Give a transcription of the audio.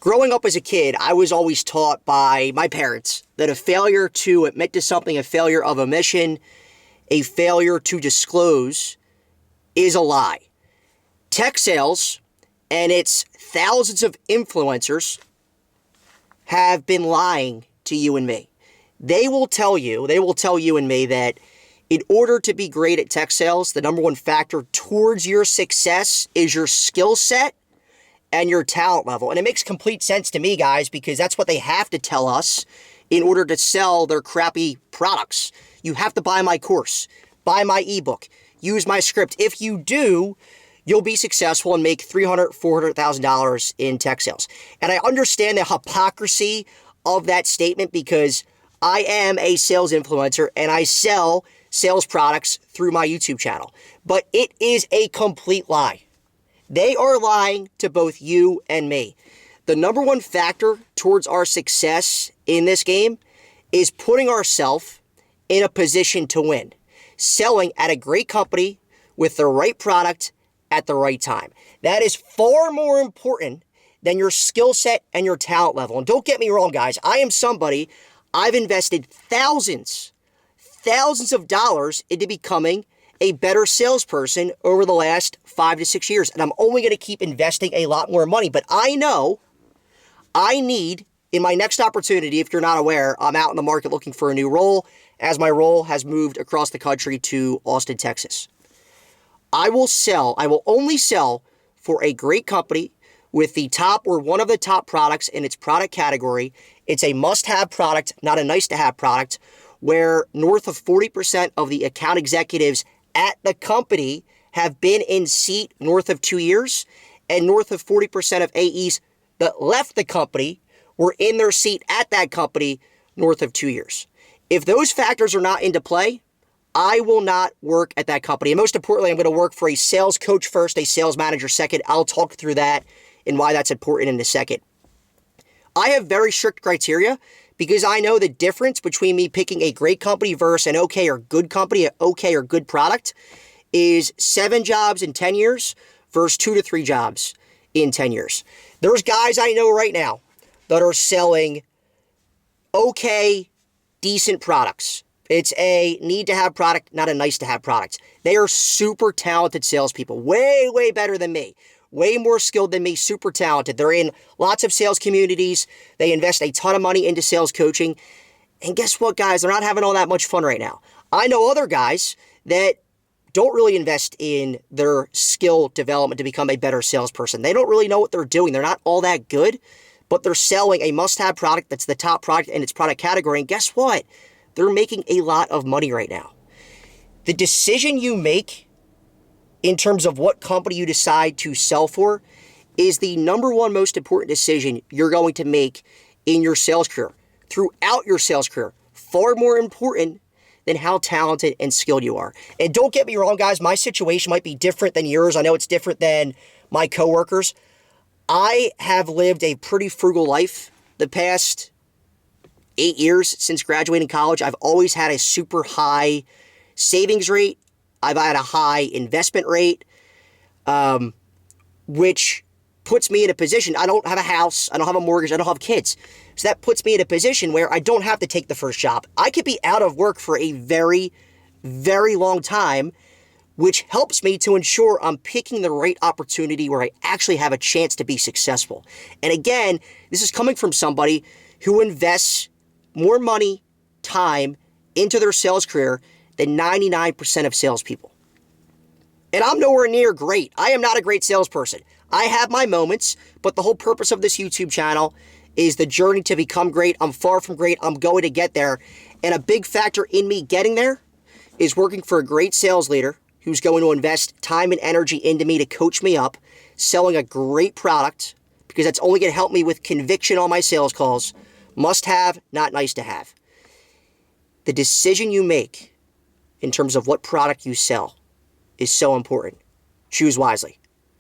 Growing up as a kid, I was always taught by my parents that a failure to admit to something, a failure of omission, a failure to disclose is a lie. Tech sales and its thousands of influencers have been lying to you and me. They will tell you and me that in order to be great at tech sales, the number one factor towards your success is your skill set and your talent level. And it makes complete sense to me, guys, because that's what they have to tell us in order to sell their crappy products. You have to buy my course, buy my ebook, use my script. If you do, you'll be successful and make $300,000, $400,000 in tech sales. And I understand the hypocrisy of that statement because I am a sales influencer and I sell sales products through my YouTube channel. But it is a complete lie. They are lying to both you and me. The number one factor towards our success in this game is putting ourselves in a position to win. Selling at a great company with the right product at the right time. That is far more important than your skill set and your talent level. And don't get me wrong, guys. I am somebody, I've invested thousands of dollars into becoming a better salesperson over the last 5 to 6 years. And I'm only going to keep investing a lot more money. But I know I need, in my next opportunity, if you're not aware, I'm out in the market looking for a new role, as my role has moved across the country to Austin, Texas. I will only sell for a great company with the top or one of the top products in its product category. It's a must-have product, not a nice-to-have product, where north of 40% of the account executives at the company have been in seat north of 2 years, and north of 40% of AEs that left the company were in their seat at that company north of 2 years. If those factors are not into play, I will not work at that company. And most importantly, I'm going to work for a sales coach first, a sales manager second. I'll talk through that and why that's important in a second. I have very strict criteria because I know the difference between me picking a great company versus an okay or good company, an okay or good product, is 7 jobs in 10 years versus 2 to 3 jobs in 10 years. There's guys I know right now that are selling okay, decent products. It's a need-to-have product, not a nice-to-have product. They are super talented salespeople, way, way better than me. Way more skilled than me, super talented. They're in lots of sales communities. They invest a ton of money into sales coaching. And guess what, guys? They're not having all that much fun right now. I know other guys that don't really invest in their skill development to become a better salesperson. They don't really know what they're doing. They're not all that good, but they're selling a must-have product that's the top product in its product category. And guess what? They're making a lot of money right now. The decision you make in terms of what company you decide to sell for is the number one most important decision you're going to make in your sales career, throughout your sales career. Far more important than how talented and skilled you are. And don't get me wrong, guys, my situation might be different than yours. I know it's different than my coworkers. I have lived a pretty frugal life the past 8 years since graduating college. I've always had a super high savings rate. I've had a high investment rate, which puts me in a position. I don't have a house. I don't have a mortgage. I don't have kids. So that puts me in a position where I don't have to take the first job. I could be out of work for a very, very long time, which helps me to ensure I'm picking the right opportunity where I actually have a chance to be successful. And again, this is coming from somebody who invests more money, time into their sales career than 99% of salespeople. And I'm nowhere near great. I am not a great salesperson. I have my moments, but the whole purpose of this YouTube channel is the journey to become great. I'm far from great. I'm going to get there. And a big factor in me getting there is working for a great sales leader who's going to invest time and energy into me to coach me up, selling a great product, because that's only going to help me with conviction on my sales calls. Must have, not nice to have. The decision you make in terms of what product you sell is so important. Choose wisely.